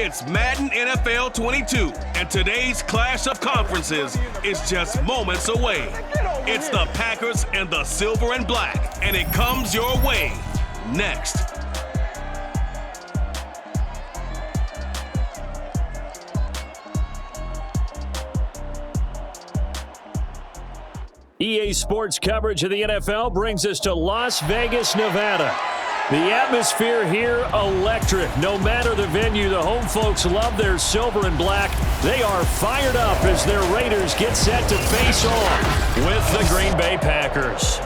It's Madden NFL 22, and today's clash of conferences is just moments away. It's the Packers and the Silver and Black, and it comes your way next. EA Sports coverage of the NFL brings us to Las Vegas, Nevada. The atmosphere here, electric. No matter the venue, the home folks love their silver and black. They are fired up as their Raiders get set to face off with the Green Bay Packers.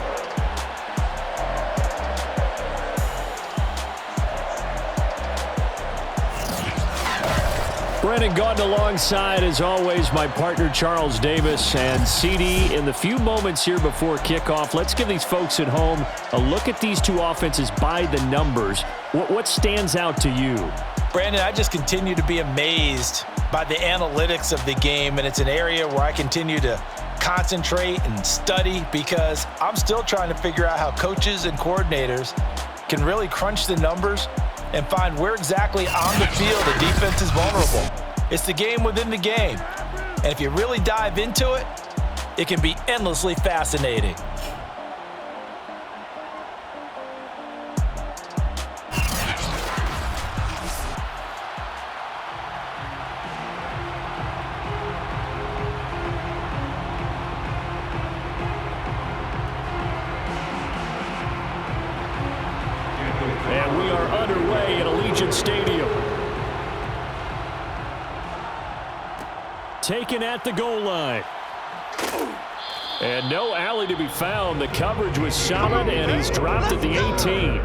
Brennan Gaudin alongside, as always, my partner Charles Davis. And CD, in the few moments here before kickoff, let's give these folks at home a look at these two offenses by the numbers. What stands out to you? Brandon, I just continue to be amazed by the analytics of the game, and it's an area where I continue to concentrate and study because I'm still trying to figure out how coaches and coordinators can really crunch the numbers and find where exactly on the field the defense is vulnerable. It's the game within the game. And if you really dive into it, it can be endlessly fascinating. And we are underway at Allegiant Stadium. Taken at the goal line. And no alley to be found. The coverage was solid, and he's dropped at the 18.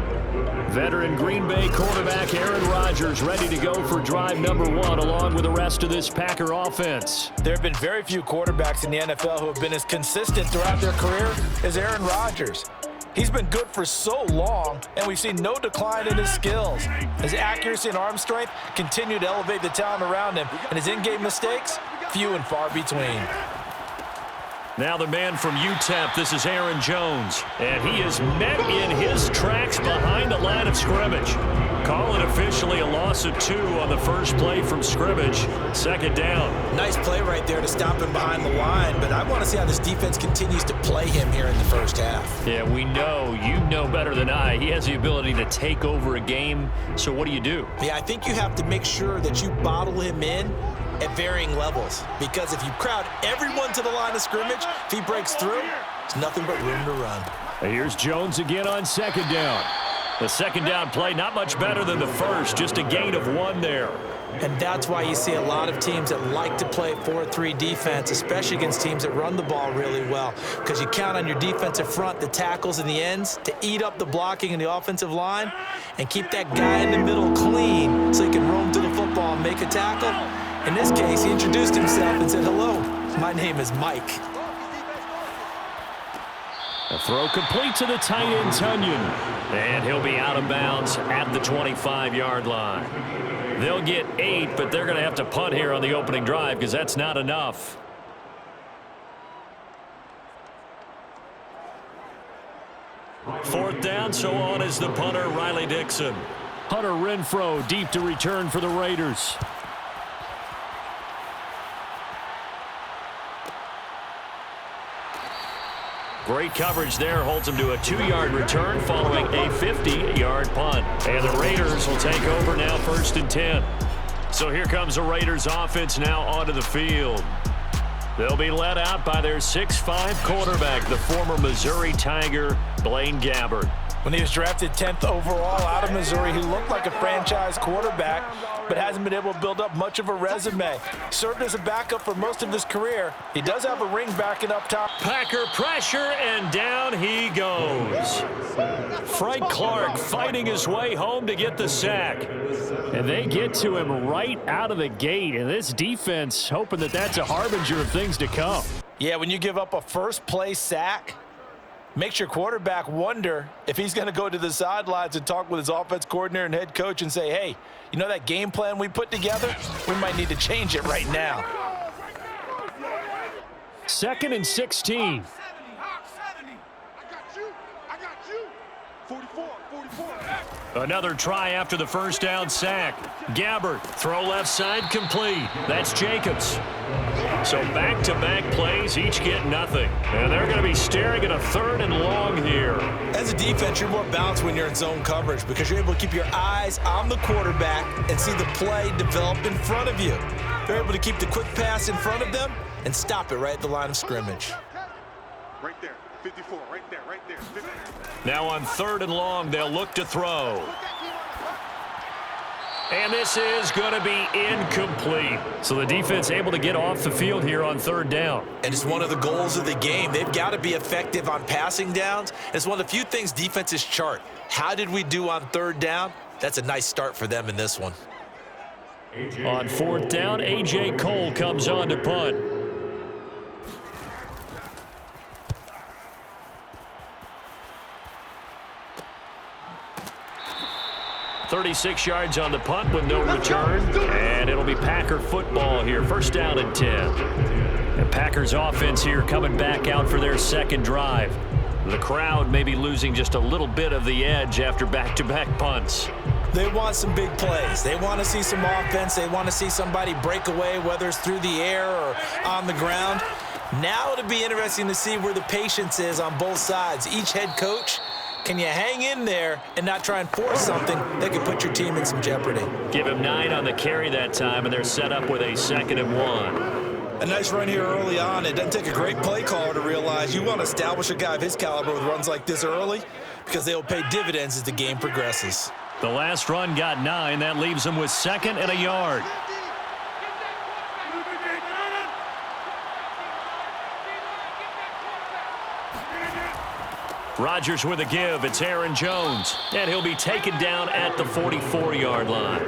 Veteran Green Bay quarterback Aaron Rodgers ready to go for drive number one along with the rest of this Packer offense. There have been very few quarterbacks in the NFL who have been as consistent throughout their career as Aaron Rodgers. He's been good for so long, and we've seen no decline in his skills. His accuracy and arm strength continue to elevate the talent around him, and his in-game mistakes, few and far between. Now the man from UTEP, this is Aaron Jones, and he is met in his tracks behind the line of scrimmage. Call it officially a loss of 2 on the first play from scrimmage. Second down. Nice play right there to stop him behind the line, but I want to see how this defense continues to play him here in the first half. Yeah, we know, you know better than I, he has the ability to take over a game, so what do you do? Yeah, I think you have to make sure that you bottle him in at varying levels, because if you crowd everyone to the line of scrimmage, if he breaks through, there's nothing but room to run. Here's Jones again on second down. The second down play not much better than the first, just a gain of 1 there. And that's why you see a lot of teams that like to play 4-3 defense, especially against teams that run the ball really well, because you count on your defensive front, the tackles and the ends, to eat up the blocking in the offensive line and keep that guy in the middle clean so he can roam to the football and make a tackle. In this case, he introduced himself and said, "Hello, my name is Mike." A throw complete to the tight end, Tunyon. And he'll be out of bounds at the 25-yard line. They'll get 8, but they're going to have to punt here on the opening drive because that's not enough. Fourth down, so on is the punter, Riley Dixon. Hunter Renfrow deep to return for the Raiders. Great coverage there, holds him to a 2-yard return following a 50-yard punt. And the Raiders will take over now, 1st and 10. So here comes the Raiders offense now onto the field. They'll be led out by their 6'5 quarterback, the former Missouri Tiger, Blaine Gabbert. When he was drafted 10th overall out of Missouri, he looked like a franchise quarterback, but hasn't been able to build up much of a resume. Served as a backup for most of his career. He does have a ring backing up top. Packer pressure, and down he goes. Frank Clark fighting his way home to get the sack. And they get to him right out of the gate, and this defense hoping that that's a harbinger of things to come. Yeah, when you give up a first-play sack, makes your quarterback wonder if he's going to go to the sidelines and talk with his offense coordinator and head coach and say, hey, you know that game plan we put together? We might need to change it right now. 2nd and 16. I got you. 44. Another try after the first down sack. Gabbert, throw left side, complete. That's Jacobs. So back-to-back plays, each get nothing. And they're going to be staring at a 3rd and long here. As a defense, you're more balanced when you're in zone coverage because you're able to keep your eyes on the quarterback and see the play develop in front of you. They're able to keep the quick pass in front of them and stop it right at the line of scrimmage. Right there, 54, right there, right there. 50. Now on 3rd and long, they'll look to throw. And this is going to be incomplete. So the defense able to get off the field here on 3rd down. And it's one of the goals of the game. They've got to be effective on passing downs. It's one of the few things defenses chart. How did we do on 3rd down? That's a nice start for them in this one. On 4th down, A.J. Cole comes on to punt. 36 yards on the punt with no return. And it'll be Packer football here. 1st down and 10. And Packers offense here coming back out for their 2nd drive. The crowd may be losing just a little bit of the edge after back-to-back punts. They want some big plays. They want to see some offense. They want to see somebody break away, whether it's through the air or on the ground. Now it'll be interesting to see where the patience is on both sides. Each head coach, can you hang in there and not try and force something that could put your team in some jeopardy? Give him 9 on the carry that time, and they're set up with a 2nd and 1. A nice run here early on. It doesn't take a great play caller to realize you want to establish a guy of his caliber with runs like this early because they'll pay dividends as the game progresses. The last run got 9. That leaves them with 2nd and a yard. Rodgers with a give. It's Aaron Jones. And he'll be taken down at the 44-yard line.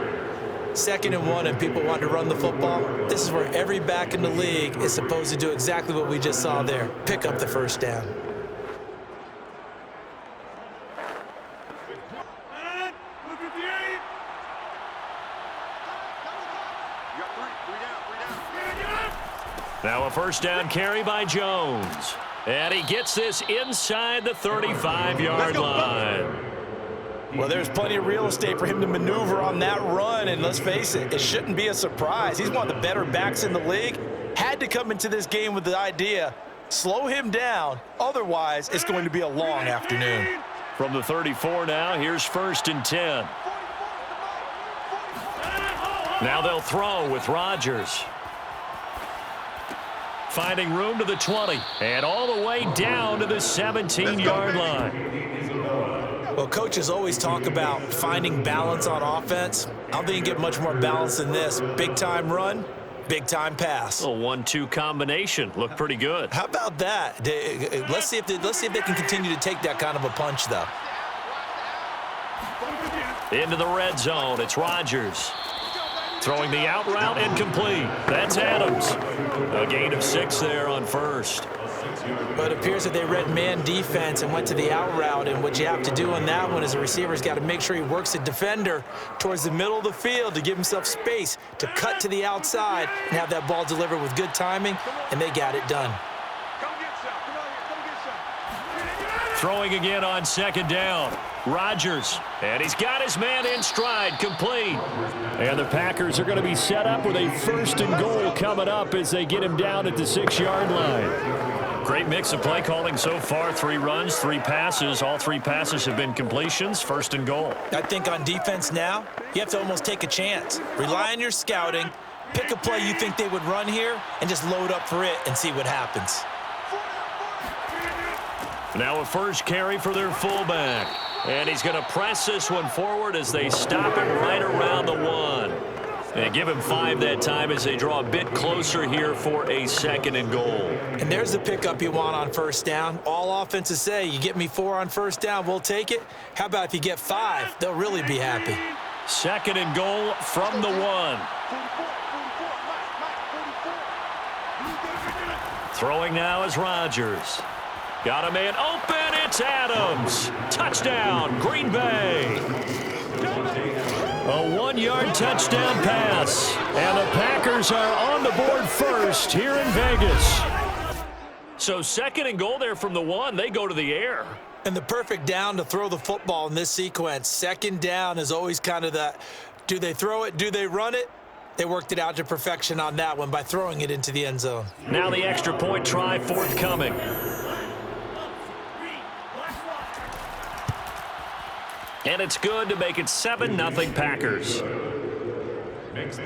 2nd and 1 and people want to run the football. This is where every back in the league is supposed to do exactly what we just saw there. Pick up the 1st down. Now a 1st down carry by Jones. And he gets this inside the 35-yard line. Well, there's plenty of real estate for him to maneuver on that run, and let's face it, it shouldn't be a surprise. He's one of the better backs in the league. Had to come into this game with the idea, slow him down, otherwise it's going to be a long afternoon. From the 34 now, here's 1st and 10. Now they'll throw with Rodgers. Finding room to the 20, and all the way down to the 17-yard line. Well, coaches always talk about finding balance on offense. I don't think you get much more balance than this. Big-time run, big-time pass. A 1-2 combination. Looked pretty good. How about that? Let's see if they can continue to take that kind of a punch, though. Into the red zone. It's Rodgers. Throwing the out route incomplete. That's Adams. A gain of 6 there on 1st. But it appears that they read man defense and went to the out route. And what you have to do on that one is the receiver's got to make sure he works the defender towards the middle of the field to give himself space to cut to the outside and have that ball delivered with good timing. And they got it done. Throwing again on 2nd down. Rodgers, and he's got his man in stride, complete. And the Packers are going to be set up with a 1st and goal coming up as they get him down at the 6-yard line. Great mix of play calling so far. 3 runs, 3 passes. All 3 passes have been completions. 1st and goal. I think on defense now, you have to almost take a chance. Rely on your scouting. Pick a play you think they would run here and just load up for it and see what happens. Now a 1st carry for their fullback. And he's going to press this one forward as they stop him right around the 1. And give him 5 that time as they draw a bit closer here for a 2nd and goal. And there's the pickup you want on 1st down. All offenses say, you get me 4 on 1st down, we'll take it. How about if you get 5? They'll really be happy. 2nd and goal from the 1. Throwing now is Rodgers. Got a man open. It's Adams. Touchdown, Green Bay. A 1-yard touchdown pass. And the Packers are on the board first here in Vegas. So 2nd and goal there from the 1. They go to the air. And the perfect down to throw the football in this sequence. Second down is always kind of the, do they throw it, do they run it? They worked it out to perfection on that one by throwing it into the end zone. Now the extra point try forthcoming. And it's good to make it 7-0 Packers.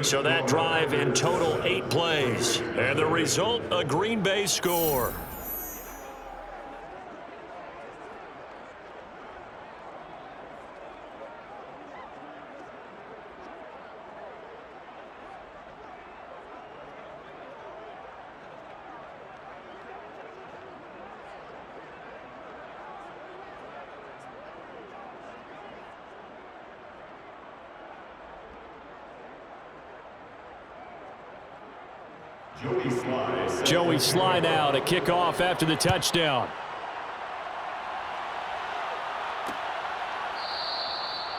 So that drive in total 8 plays. And the result, a Green Bay score. Joey slide out, a kickoff after the touchdown.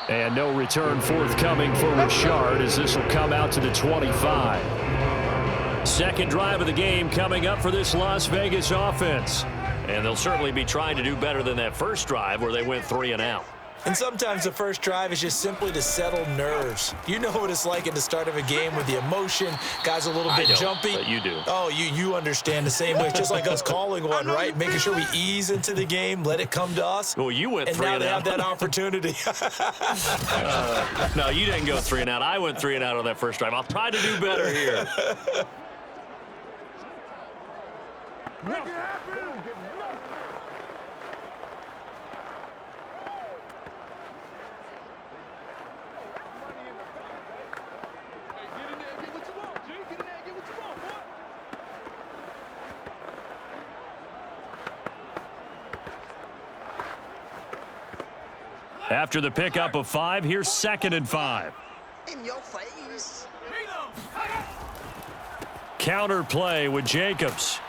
And no return forthcoming for Richard as this will come out to the 25. Second drive of the game coming up for this Las Vegas offense. And they'll certainly be trying to do better than that first drive where they went 3 and out. And sometimes the first drive is just simply to settle nerves. You know what it's like at the start of a game with the emotion. Guys a little bit jumpy. But you do. Oh, you understand the same way. It's just like us calling one, right? Making sure we ease into the game, let it come to us. Well, you went 3 and out. And now they have that opportunity. No, you didn't go 3 and out. I went 3 and out on that first drive. I'll try to do better here. After the pickup of 5, here's 2nd and 5. In your face. Counter play with Jacobs.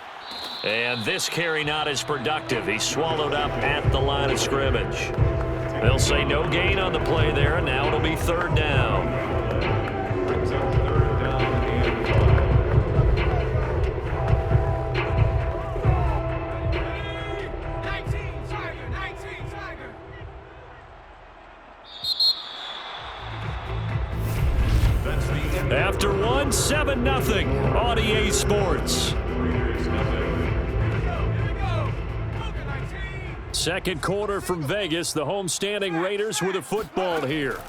And this carry not as productive. He's swallowed up at the line of scrimmage. They'll say no gain on the play there, and now it'll be 3rd down. After 1, 7-0 on EA Sports. Second quarter from Vegas. The homestanding Raiders with a football here.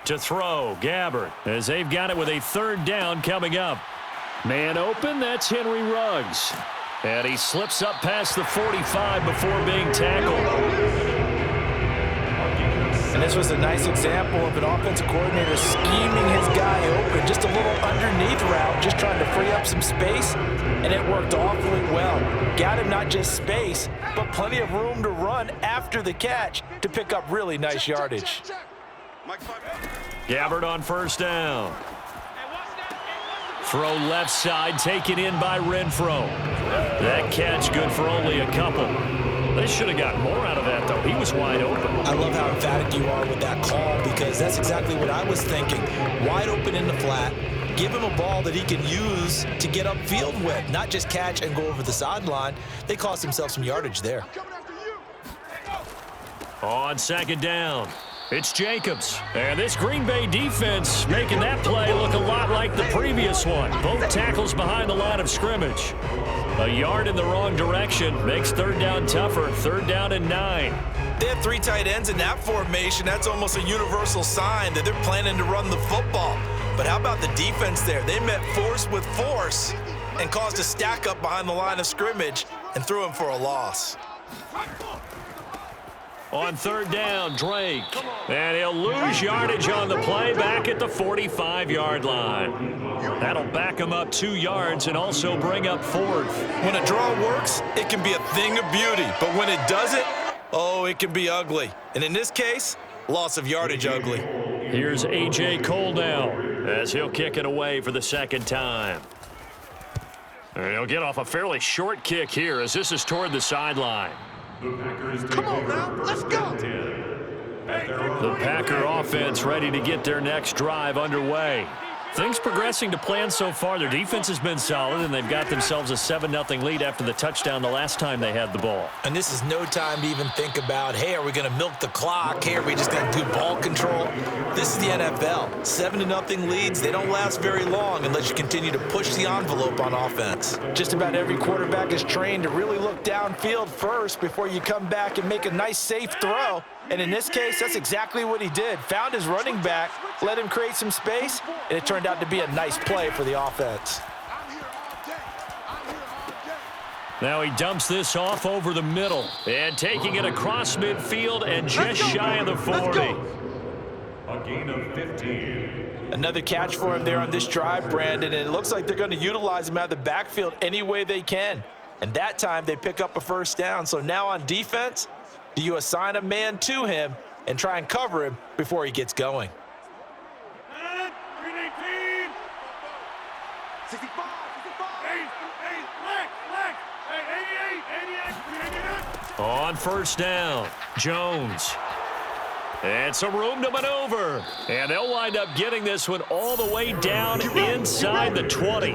To throw, Gabbert, as they've got it with a 3rd down coming up. Man open, that's Henry Ruggs. And he slips up past the 45 before being tackled. And this was a nice example of an offensive coordinator scheming his guy open. Just a little underneath route, just trying to free up some space, and it worked awfully well. Got him not just space, but plenty of room to run after the catch to pick up really nice yardage. Gabbert on 1st down. Throw left side, taken in by Renfro. That catch good for only a couple. They should have got more out of that, though. He was wide open. I love how emphatic you are with that call because that's exactly what I was thinking. Wide open in the flat. Give him a ball that he can use to get upfield with, not just catch and go over the sideline. They cost themselves some yardage there. On 2nd down, it's Jacobs. And this Green Bay defense making that play look a lot like the previous one. Both tackles behind the line of scrimmage. A yard in the wrong direction makes 3rd down tougher. 3rd down and 9. They have 3 tight ends in that formation. That's almost a universal sign that they're planning to run the football. But how about the defense there? They met force with force and caused a stack up behind the line of scrimmage and threw him for a loss. On 3rd down, Drake. And he'll lose yardage on the play back at the 45-yard line. That'll back him up 2 yards and also bring up 4th. When a draw works, it can be a thing of beauty. But when it doesn't, oh, it can be ugly. And in this case, loss of yardage ugly. Here's A.J. Cole now as he'll kick it away for the 2nd time. And he'll get off a fairly short kick here as this is toward the sideline. Come on now, let's go. The Packer offense ready to get their next drive underway. Things progressing to plan so far. Their defense has been solid, and they've got themselves a 7-0 lead after the touchdown the last time they had the ball. And this is no time to even think about, hey, are we going to milk the clock? Hey, are we just going to do ball control? This is the NFL. 7-0 leads, they don't last very long unless you continue to push the envelope on offense. Just about every quarterback is trained to really look downfield first before you come back and make a nice, safe throw. And in this case, that's exactly what he did. Found his running back, let him create some space, and it turned out to be a nice play for the offense. Now he dumps this off over the middle and taking it across midfield and just shy of the 40. A gain of 15. Another catch for him there on this drive, Brandon, and it looks like they're going to utilize him out of the backfield any way they can. And that time they pick up a first down. So now on defense, do you assign a man to him and try and cover him before he gets going? 65. On first down, Jones. And some room to maneuver. And they'll wind up getting this one all the way down inside the 20.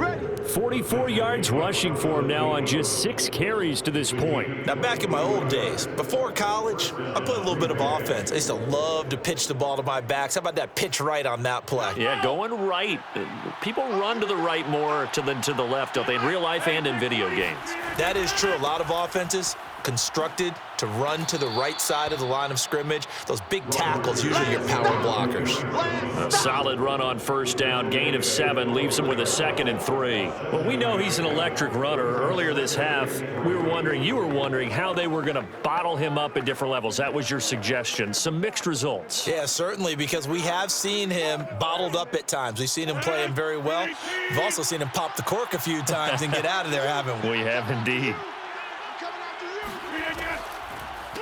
44 yards rushing for him now on just 6 carries to this point. Now, back in my old days, before college, I played a little bit of offense. I used to love to pitch the ball to my backs. How about that pitch right on that play? Yeah, going right. People run to the right more than to the left, don't they, in real life and in video games? That is true. A lot of offenses constructed to run to the right side of the line of scrimmage. Those big tackles, usually your power blockers. A solid run on first down, gain of 7, leaves him with a 2nd and 3. Well, we know he's an electric runner. Earlier this half, you were wondering how they were going to bottle him up at different levels. That was your suggestion. Some mixed results. Yeah, certainly, because we have seen him bottled up at times. We've seen him play him very well. We've also seen him pop the cork a few times and get out of there, haven't we? We have indeed.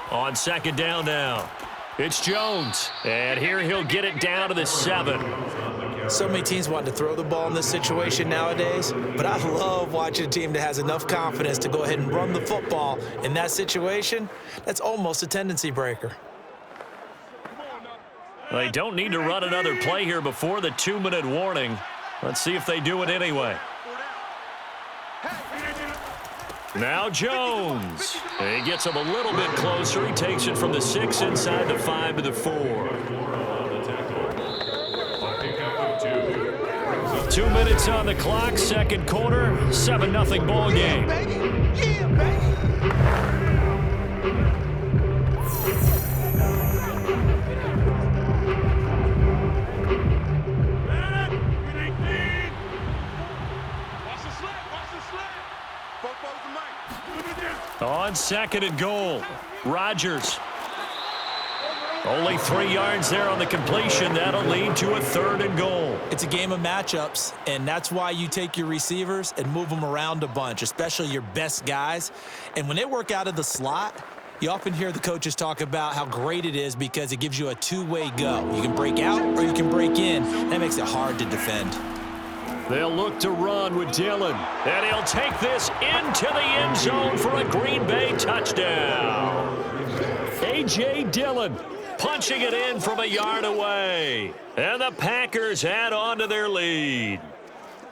On second down now, it's Jones. And here he'll get it down to the 7. So many teams want to throw the ball in this situation nowadays, but I love watching a team that has enough confidence to go ahead and run the football. In that situation, that's almost a tendency breaker. They don't need to run another play here before the 2-minute warning. Let's see if they do it anyway. Now Jones. He gets him a little bit closer. He takes it from the 6 inside the 5 to the 4. 2 minutes on the clock, second quarter, 7-0 ball game. Yeah, baby. On 2nd and goal, Rodgers. Only 3 yards there on the completion. That'll lead to a 3rd and goal. It's a game of matchups, and that's why you take your receivers and move them around a bunch, especially your best guys. And when they work out of the slot, you often hear the coaches talk about how great it is because it gives you a two-way go. You can break out or you can break in. That makes it hard to defend. They'll look to run with Dillon, and he'll take this into the end zone for a Green Bay touchdown. A.J. Dillon punching it in from a yard away, and the Packers add on to their lead.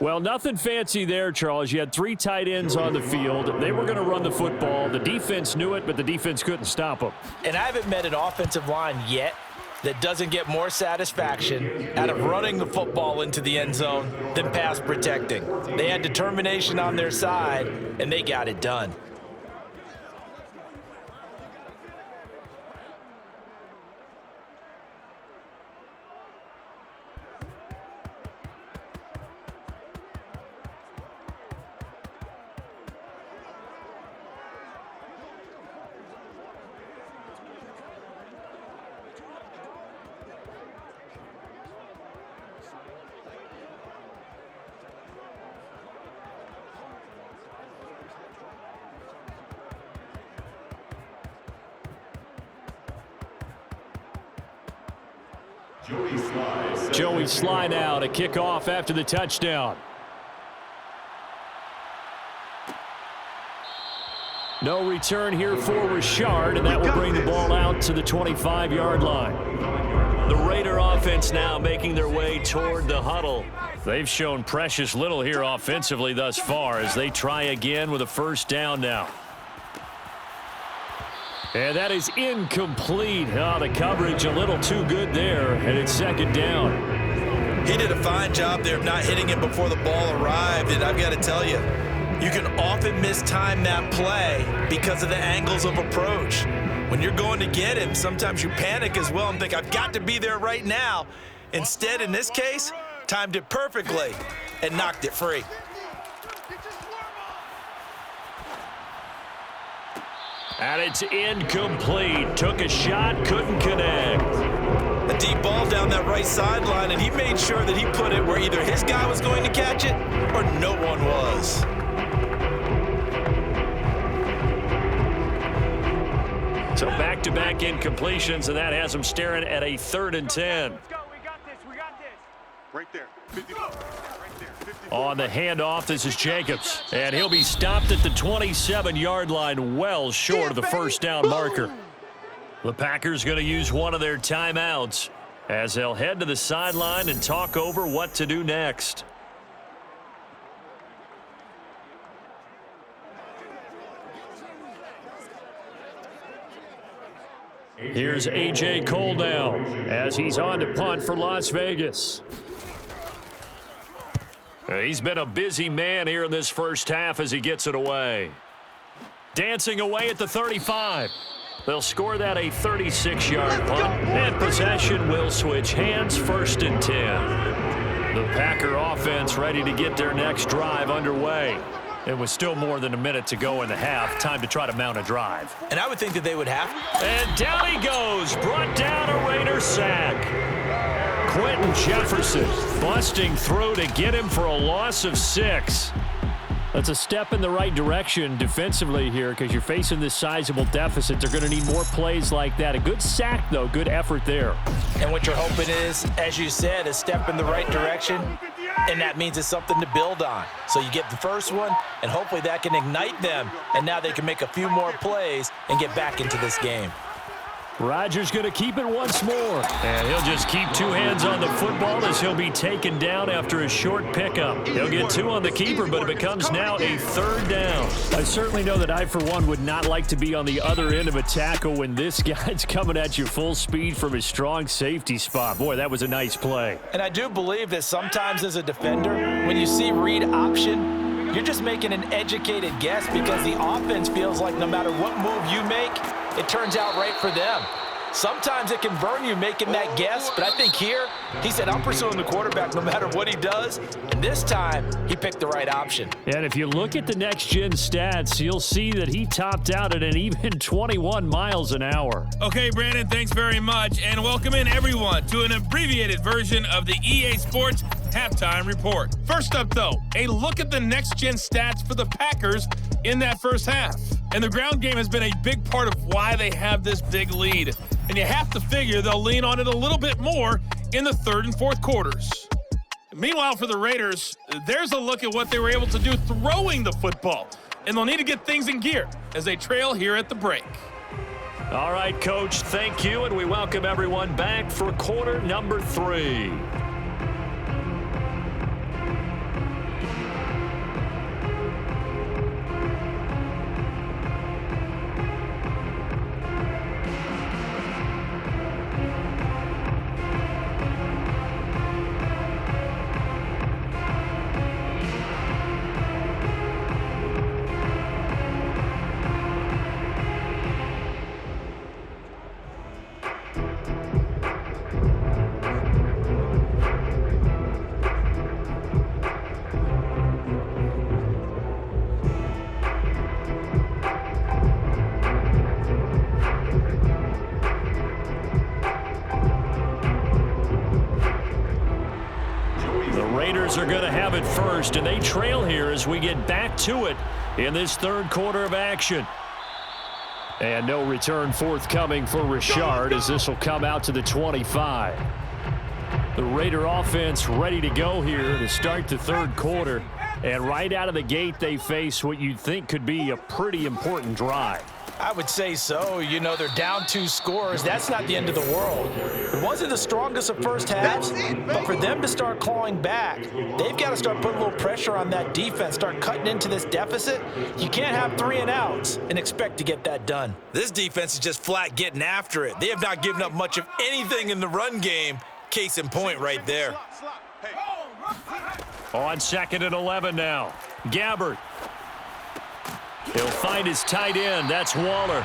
Well, nothing fancy there, Charles. You had 3 tight ends on the field. They were going to run the football. The defense knew it, but the defense couldn't stop them. And I haven't met an offensive line yet that doesn't get more satisfaction out of running the football into the end zone than pass protecting. They had determination on their side, and they got it done. Joey slide out, a kickoff after the touchdown. No return here for Richard, and that will bring the ball out to the 25-yard line. The Raider offense now making their way toward the huddle. They've shown precious little here offensively thus far as they try again with a first down now. And that is incomplete. Oh, the coverage a little too good there, and it's second down. He did a fine job there of not hitting it before the ball arrived, and I've got to tell you, you can often mistime that play because of the angles of approach. When you're going to get him, sometimes you panic as well and think, I've got to be there right now. Instead, in this case, timed it perfectly and knocked it free. And it's incomplete. Took a shot, couldn't connect. A deep ball down that right sideline, and he made sure that he put it where either his guy was going to catch it or no one was. So back-to-back incompletions, and that has him staring at a 3rd and 10. Let's go. We got this. We got this. Right there. 54. Right there. 54. On the handoff, this is Jacobs. And he'll be stopped at the 27-yard line, well short of the first down marker. The Packers going to use one of their timeouts as they'll head to the sideline and talk over what to do next. Here's A.J. Cole now as he's on to punt for Las Vegas. He's been a busy man here in this first half as he gets it away. Dancing away at the 35. They'll score that a 36-yard punt, and possession will switch hands, 1st and 10. The Packer offense ready to get their next drive underway. It was still more than a minute to go in the half. Time to try to mount a drive. And I would think that they would have. And down he goes. Brought down a Raider sack. Quentin Jefferson busting through to get him for a loss of 6. That's a step in the right direction defensively here because you're facing this sizable deficit. They're going to need more plays like that. A good sack, though. Good effort there. And what you're hoping is, as you said, a step in the right direction, and that means it's something to build on. So you get the first one, and hopefully that can ignite them, and now they can make a few more plays and get back into this game. Rodgers going to keep it once more. And he'll just keep 2 hands on the football as he'll be taken down after a short pickup. He'll get 2 on the keeper, but it becomes now a 3rd down. I certainly know that I, for one, would not like to be on the other end of a tackle when this guy's coming at you full speed from his strong safety spot. Boy, that was a nice play. And I do believe that sometimes as a defender, when you see read option, you're just making an educated guess because the offense feels like no matter what move you make, it turns out right for them. Sometimes it can burn you making that guess, but I think here, he said, I'm pursuing the quarterback no matter what he does, and this time, he picked the right option. And if you look at the next-gen stats, you'll see that he topped out at an even 21 miles an hour. Okay, Brandon, thanks very much, and welcome in everyone to an abbreviated version of the EA Sports Halftime Report. First up, though, a look at the next-gen stats for the Packers in that first half. And the ground game has been a big part of why they have this big lead. And you have to figure they'll lean on it a little bit more in the 3rd and 4th quarters. Meanwhile, for the Raiders, there's a look at what they were able to do throwing the football. And they'll need to get things in gear as they trail here at the break. All right, Coach, thank you, and we welcome everyone back for quarter number 3. Are going to have it first, and they trail here as we get back to it in this 3rd quarter of action. And no return forthcoming for Richard as this will come out to the 25. The Raider offense ready to go here to start the 3rd quarter. And right out of the gate, they face what you'd think could be a pretty important drive. I would say so. You know, they're down 2 scores. That's not the end of the world. It wasn't the strongest of first halves, but for them to start clawing back, they've got to start putting a little pressure on that defense, start cutting into this deficit. You can't have 3 and outs and expect to get that done. This defense is just flat getting after it. They have not given up much of anything in the run game. Case in point right there. On 2nd and 11 now. Gabbert. He'll find his tight end. That's Waller.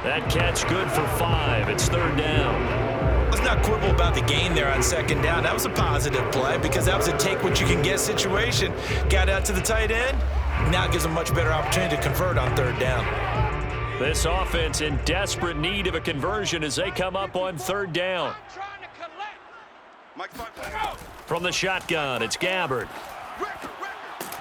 That catch good for 5. It's 3rd down. Let's not quibble about the gain there on 2nd down. That was a positive play because that was a take-what-you-can-get situation. Got out to the tight end. Now it gives them much better opportunity to convert on 3rd down. This offense in desperate need of a conversion as they come up on 3rd down. From the shotgun, it's Gabbert.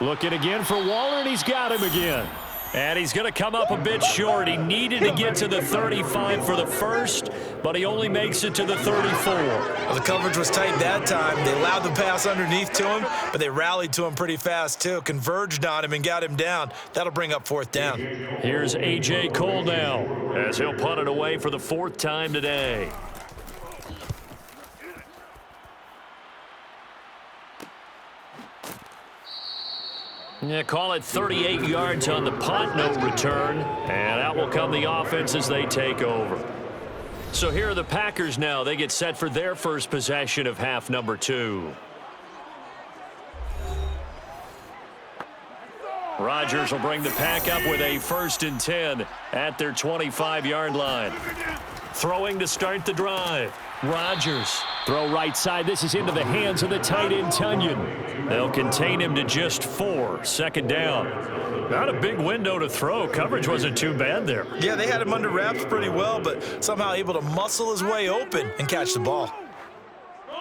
Looking again for Waller, and he's got him again. And he's going to come up a bit short. He needed to get to the 35 for the first, but he only makes it to the 34. Well, the coverage was tight that time. They allowed the pass underneath to him, but they rallied to him pretty fast, too. Converged on him and got him down. That'll bring up 4th down. Here's A.J. Cole now as he'll punt it away for the 4th time today. Yeah, call it 38 yards on the punt, no return. And out will come the offense as they take over. So here are the Packers now. They get set for their first possession of half number 2. Rodgers will bring the Pack up with a 1st and 10 at their 25-yard line. Throwing to start the drive. Rodgers. Throw right side. This is into the hands of the tight end, Tunyon. They'll contain him to just 4. 2nd down. Not a big window to throw. Coverage wasn't too bad there. Yeah, they had him under wraps pretty well, but somehow able to muscle his way open and catch the ball.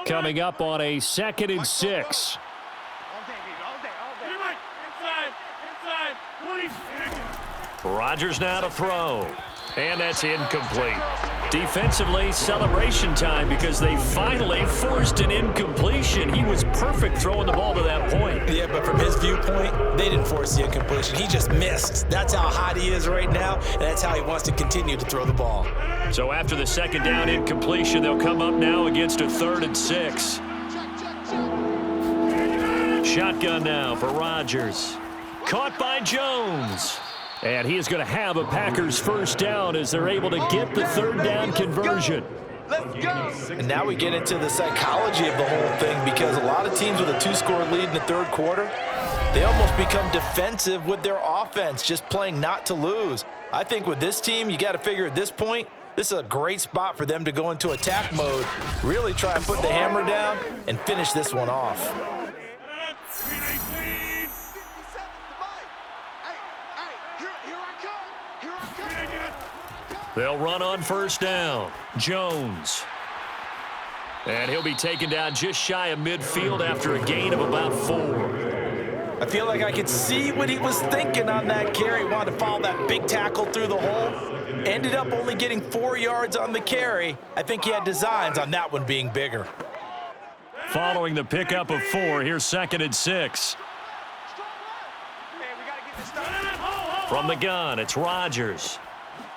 Coming up on a 2nd and 6. Rodgers now to throw. And that's incomplete. Defensively, celebration time because they finally forced an incompletion. He was perfect throwing the ball to that point. Yeah, but from his viewpoint, they didn't force the incompletion. He just missed. That's how hot he is right now, and that's how he wants to continue to throw the ball. So after the 2nd down incompletion, they'll come up now against a 3rd and 6. Shotgun now for Rodgers. Caught by Jones. And he is going to have a Packers 1st down as they're able to get the 3rd down conversion. Let's go. And now we get into the psychology of the whole thing because a lot of teams with a 2-score lead in the 3rd quarter, they almost become defensive with their offense, just playing not to lose. I think with this team, you got to figure at this point, this is a great spot for them to go into attack mode, really try and put the hammer down and finish this one off. They'll run on 1st down. Jones. And he'll be taken down just shy of midfield after a gain of about 4. I feel like I could see what he was thinking on that carry. Wanted to follow that big tackle through the hole. Ended up only getting 4 yards on the carry. I think he had designs on that one being bigger. Following the pickup of 4, here's 2nd and 6. From the gun, it's Rodgers.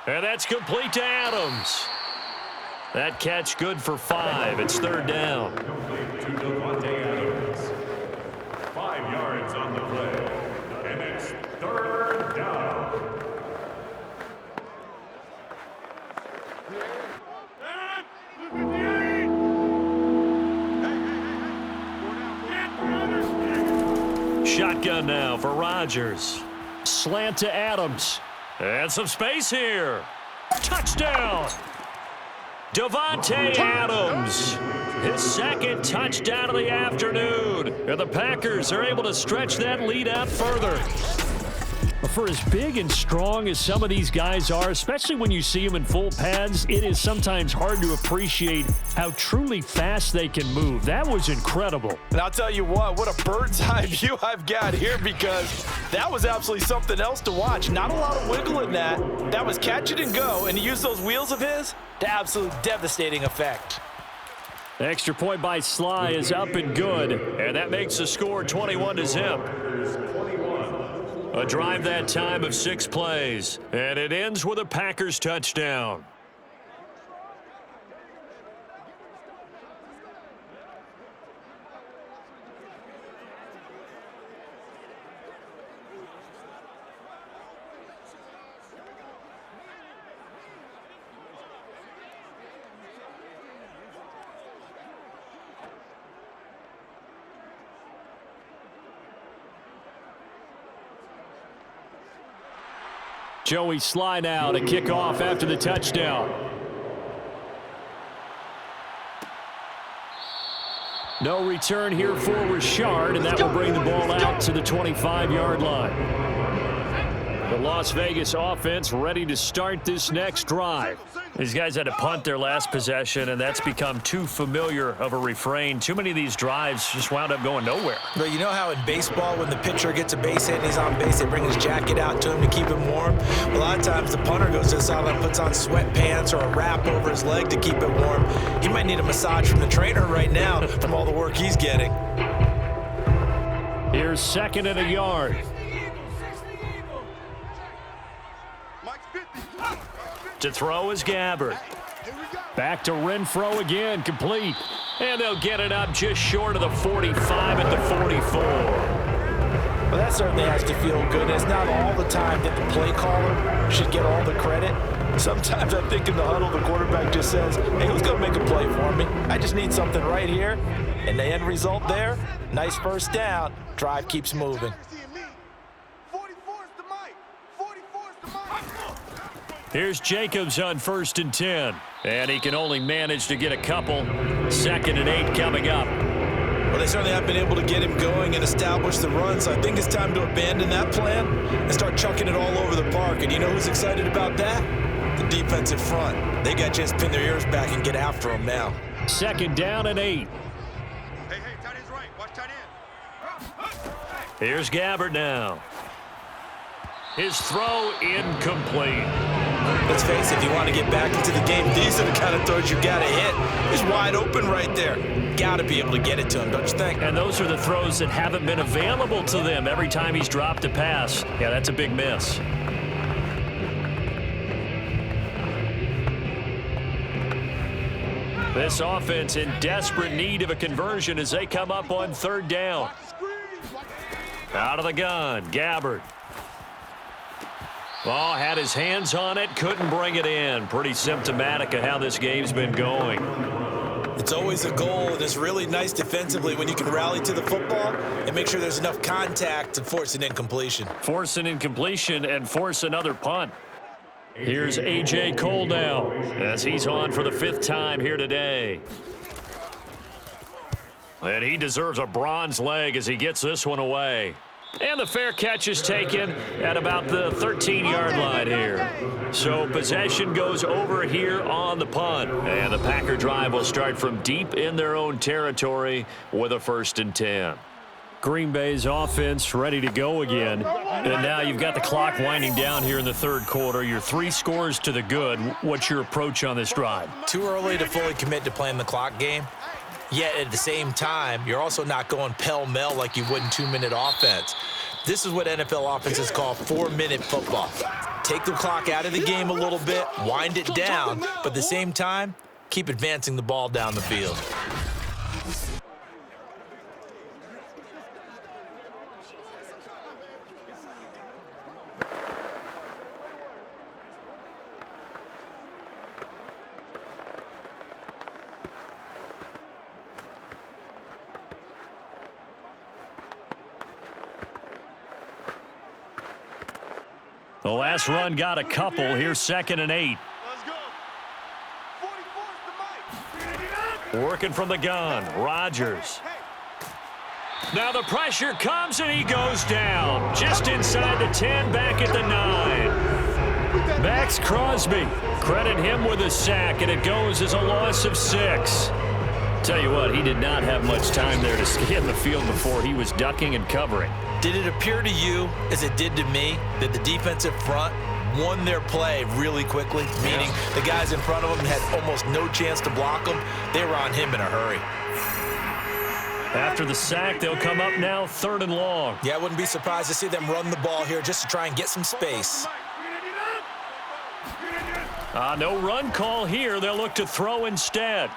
And that's complete to Adams. That catch good for 5. It's 3rd down. To Devontae Adams. 5 yards on the play. And it's 3rd down. Shotgun now for Rodgers. Slant to Adams. And some space here. Touchdown. Devontae Adams. His 2nd touchdown of the afternoon. And the Packers are able to stretch that lead out further. For as big and strong as some of these guys are, especially when you see them in full pads, it is sometimes hard to appreciate how truly fast they can move. That was incredible. And I'll tell you what a bird's eye view I've got here because that was absolutely something else to watch. Not a lot of wiggle in that. That was catch it and go, and he used those wheels of his to absolute devastating effect. The extra point by Sly is up and good, and that makes the score 21-0. A drive that time of 6 plays, and it ends with a Packers touchdown. Joey slide out, a kickoff after the touchdown. No return here for Richard, and that will bring the ball out to the 25-yard line. The Las Vegas offense ready to start this next drive. These guys had to punt their last possession, and that's become too familiar of a refrain. Too many of these drives just wound up going nowhere. But you know how in baseball, when the pitcher gets a base hit and he's on base, they bring his jacket out to him to keep him warm? A lot of times the punter goes to the sideline, puts on sweatpants or a wrap over his leg to keep it warm. He might need a massage from the trainer right now from all the work he's getting. Here's 2nd and a yard. To throw is Gabbard. Back to Renfro again, complete. And they'll get it up just short of the 45 at the 44. Well, that certainly has to feel good. It's not all the time that the play caller should get all the credit. Sometimes I think in the huddle, the quarterback just says, hey, who's going to make a play for me? I just need something right here. And the end result there, nice first down. Drive keeps moving. Here's Jacobs on 1st and 10. And he can only manage to get a couple. 2nd and 8 coming up. Well, they certainly have been able to get him going and establish the run, so I think it's time to abandon that plan and start chucking it all over the park. And you know who's excited about that? The defensive front. They got to just pin their ears back and get after him now. 2nd down and 8. Hey, tight end's right. Watch tight end. Here's Gabbard now. His throw incomplete. Let's face it, if you want to get back into the game, these are the kind of throws you got to hit. He's wide open right there. Got to be able to get it to him, don't you think? And those are the throws that haven't been available to them every time he's dropped a pass. Yeah, that's a big miss. This offense in desperate need of a conversion as they come up on 3rd down. Out of the gun, Gabbard. Oh, had his hands on it, couldn't bring it in. Pretty symptomatic of how this game's been going. It's always a goal, and it's really nice defensively when you can rally to the football and make sure there's enough contact to force an incompletion. Force an incompletion and force another punt. Here's A.J. Cole now as he's on for the 5th time here today. And he deserves a bronze leg as he gets this one away. And the fair catch is taken at about the 13-yard line here. So possession goes over here on the punt. And the Packer drive will start from deep in their own territory with a 1st and 10. Green Bay's offense ready to go again. And now you've got the clock winding down here in the 3rd quarter. You're 3 scores to the good. What's your approach on this drive? Too early to fully commit to playing the clock game. Yet at the same time, you're also not going pell-mell like you would in 2-minute offense. This is what NFL offenses call 4-minute football. Take the clock out of the game a little bit, wind it down, but at the same time, keep advancing the ball down the field. The last run got a couple. Here's 2nd and 8. Let's go. 44's the mic. Working from the gun, Rodgers. Now the pressure comes and he goes down. Just inside the 10, back at the 9. Max Crosby, credit him with a sack, and it goes as a loss of 6. Tell you what, he did not have much time there to scan the field before he was ducking and covering. Did it appear to you, as it did to me, that the defensive front won their play really quickly? Meaning the guys in front of him had almost no chance to block him. They were on him in a hurry. After the sack, they'll come up now 3rd and long. Yeah, I wouldn't be surprised to see them run the ball here just to try and get some space. No run call here. They'll look to throw instead.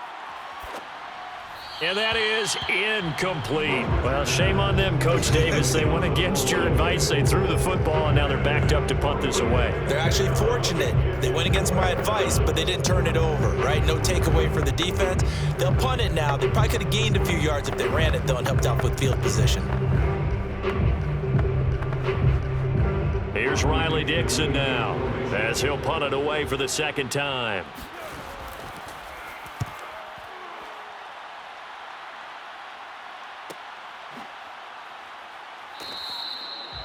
And that is incomplete. Well, shame on them, Coach Davis. They went against your advice. They threw the football, and now they're backed up to punt this away. They're actually fortunate. They went against my advice, but they didn't turn it over, right? No takeaway for the defense. They'll punt it now. They probably could have gained a few yards if they ran it, though, and helped out with field position. Here's Riley Dixon now, as he'll punt it away for the 2nd time.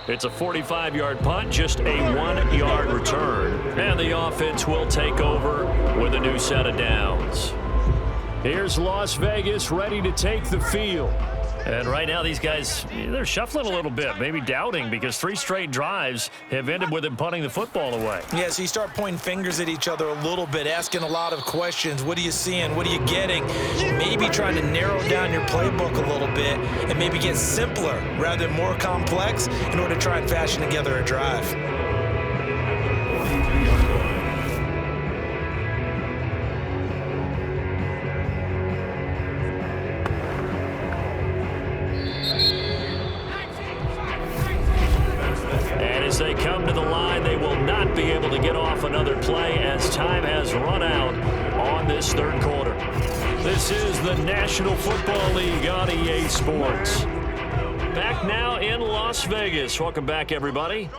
It's a 45-yard punt, just a 1-yard return. And the offense will take over with a new set of downs. Here's Las Vegas ready to take the field. And right now these guys, they're shuffling a little bit, maybe doubting, because 3 straight drives have ended with them punting the football away. Yeah, so you start pointing fingers at each other a little bit, asking a lot of questions. What are you seeing? What are you getting? Maybe trying to narrow down your playbook a little bit and maybe get simpler rather than more complex in order to try and fashion together a drive. They come to the line, they will not be able to get off another play as time has run out on this 3rd quarter. This is the National Football League on EA Sports. Back now in Las Vegas. Welcome back, everybody.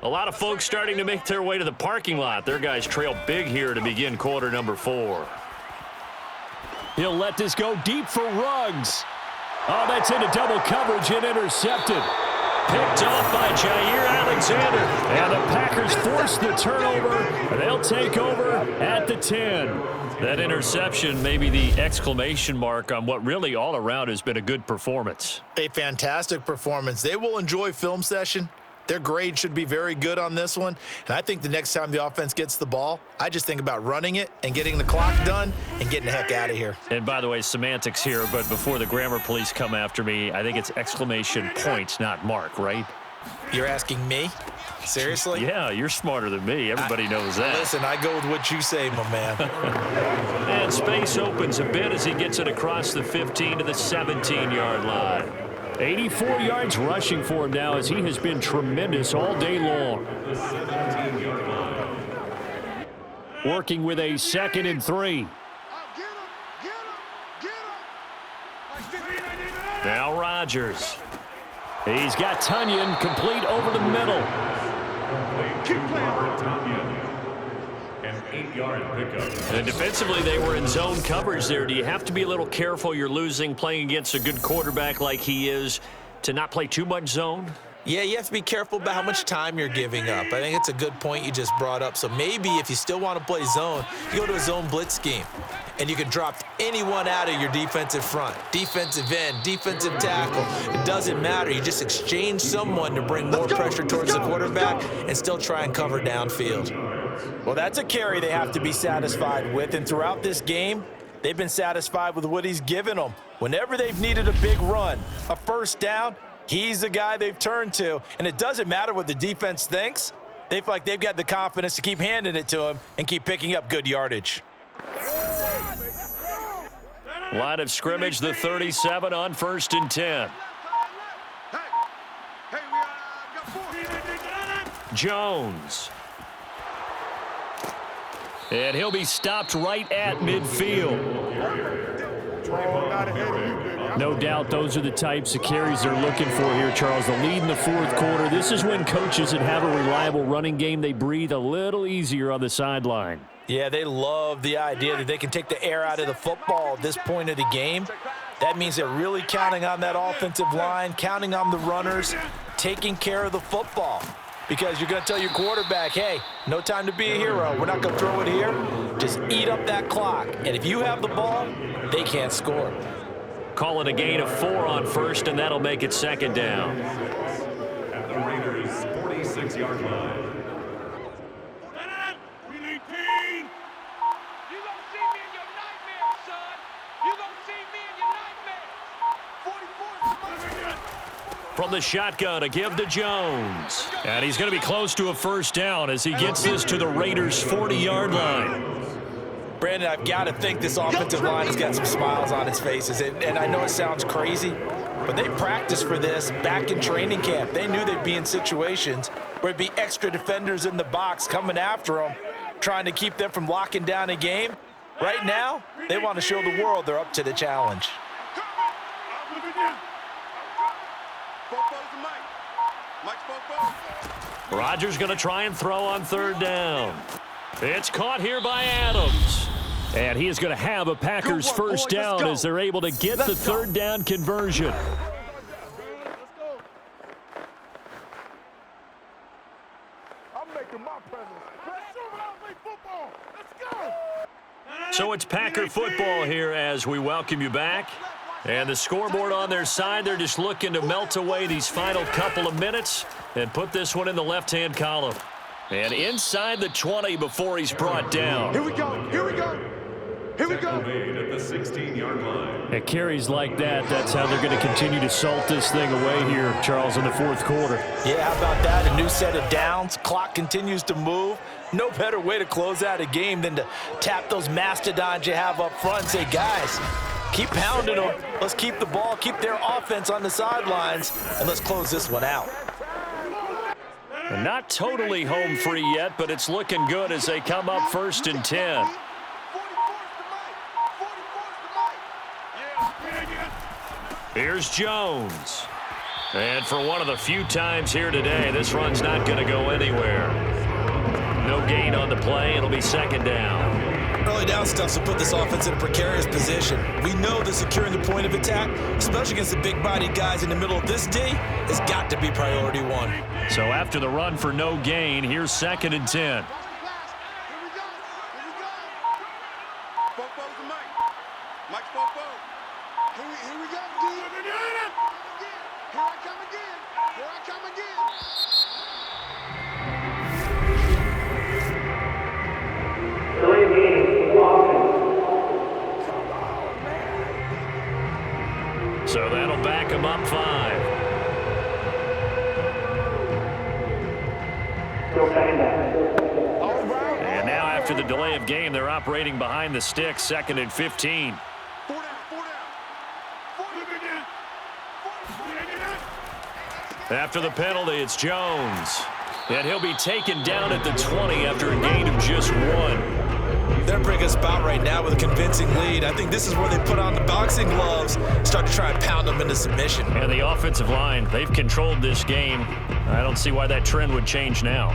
A lot of folks starting to make their way to the parking lot. Their guys trail big here to begin quarter number 4. He'll let this go deep for Ruggs. Oh, that's into double coverage and intercepted. Picked off by Jair Alexander. And the Packers force the turnover. They'll take over at the 10. That interception may be the exclamation mark on what really all around has been a good performance. A fantastic performance. They will enjoy film session. Their grade should be very good on this one. And I think the next time the offense gets the ball, I just think about running it and getting the clock done and getting the heck out of here. And by the way, semantics here, but before the grammar police come after me, I think it's exclamation point, not mark, right? You're asking me? Seriously? Yeah, you're smarter than me. Everybody knows that. Listen, I go with what you say, my man. And space opens a bit as he gets it across the 15 to the 17-yard line. 84 yards rushing for him now as he has been tremendous all day long. Working with a 2nd and 3. Now Rodgers. He's got Tunyon complete over the middle. An 8-yard pickup. And defensively, they were in zone coverage there. Do you have to be a little careful? You're losing, playing against a good quarterback like he is, to not play too much zone? Yeah, you have to be careful about how much time you're giving up. I think it's a good point you just brought up. So maybe if you still want to play zone, you go to a zone blitz scheme, and you can drop anyone out of your defensive front, defensive end, defensive tackle. It doesn't matter. You just exchange someone to bring more pressure towards the quarterback and still try and cover downfield. Well, that's a carry they have to be satisfied with, and throughout this game, they've been satisfied with what he's given them. Whenever they've needed a big run, a first down, he's the guy they've turned to, and it doesn't matter what the defense thinks. They feel like they've got the confidence to keep handing it to him and keep picking up good yardage. Line of scrimmage, the 37 on 1st and 10. Jones. And he'll be stopped right at midfield. No doubt those are the types of carries they're looking for here, Charles. The lead in the 4th quarter. This is when coaches that have a reliable running game, they breathe a little easier on the sideline. Yeah, they love the idea that they can take the air out of the football at this point of the game. That means they're really counting on that offensive line, counting on the runners, taking care of the football. Because you're going to tell your quarterback, hey, no time to be a hero. We're not going to throw it here. Just eat up that clock. And if you have the ball, they can't score. Call it a gain of 4 on 1st, and that'll make it 2nd down. At the Raiders' 46-yard line. from the shotgun to give to Jones. And he's going to be close to a first down as he gets this to the Raiders' 40-yard line. Brandon, I've got to think this offensive line has got some smiles on its faces. And I know it sounds crazy, but they practiced for this back in training camp. They knew they'd be in situations where it'd be extra defenders in the box coming after them, trying to keep them from locking down a game. Right now, they want to show the world they're up to the challenge. Rodgers going to try and throw on third down. It's caught here by Adams. And he is going to have a Packers first down as they're able to get the third down conversion. So it's Packer football here as we welcome you back. And the scoreboard on their side, they're just looking to melt away these final couple of minutes and put this one in the left-hand column. And inside the 20 before he's brought down. Here we go. Here we go. Here we go. Made at the 16-yard line. At carries like that, that's how they're going to continue to salt this thing away here, Charles, in the fourth quarter. Yeah, how about that? A new set of downs. Clock continues to move. No better way to close out a game than to tap those mastodons you have up front and say, guys, keep pounding them. Let's keep the ball, keep their offense on the sidelines, and let's close this one out. And not totally home free yet, but it's looking good as they come up 1st and 10. Here's Jones. And for one of the few times here today, this run's not going to go anywhere. No gain on the play. It'll be second down. Early down stuff will put this offense in a precarious position. We know that securing the point of attack, especially against the big-bodied guys in the middle of this D, has got to be priority one. So after the run for no gain, here's 2nd and 10. So that'll back him up 5. And now after the delay of game, they're operating behind the sticks, 2nd and 15. After the penalty, it's Jones. And he'll be taken down at the 20 after a gain of just 1. They're bringing us about right now with a convincing lead. I think this is where they put on the boxing gloves, start to try and pound them into submission. And the offensive line, they've controlled this game. I don't see why that trend would change now.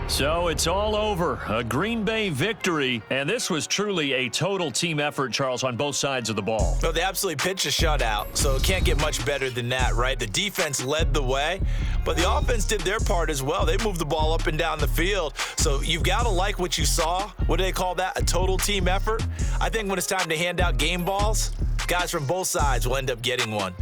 So it's all over. A Green Bay victory. And this was truly a total team effort, Charles, on both sides of the ball. Well, they absolutely pitched a shutout, so it can't get much better than that, right? The defense led the way, but the offense did their part as well. They moved the ball up and down the field. So you've got to like what you saw. What do they call that? A total team effort? I think when it's time to hand out game balls, guys from both sides will end up getting one.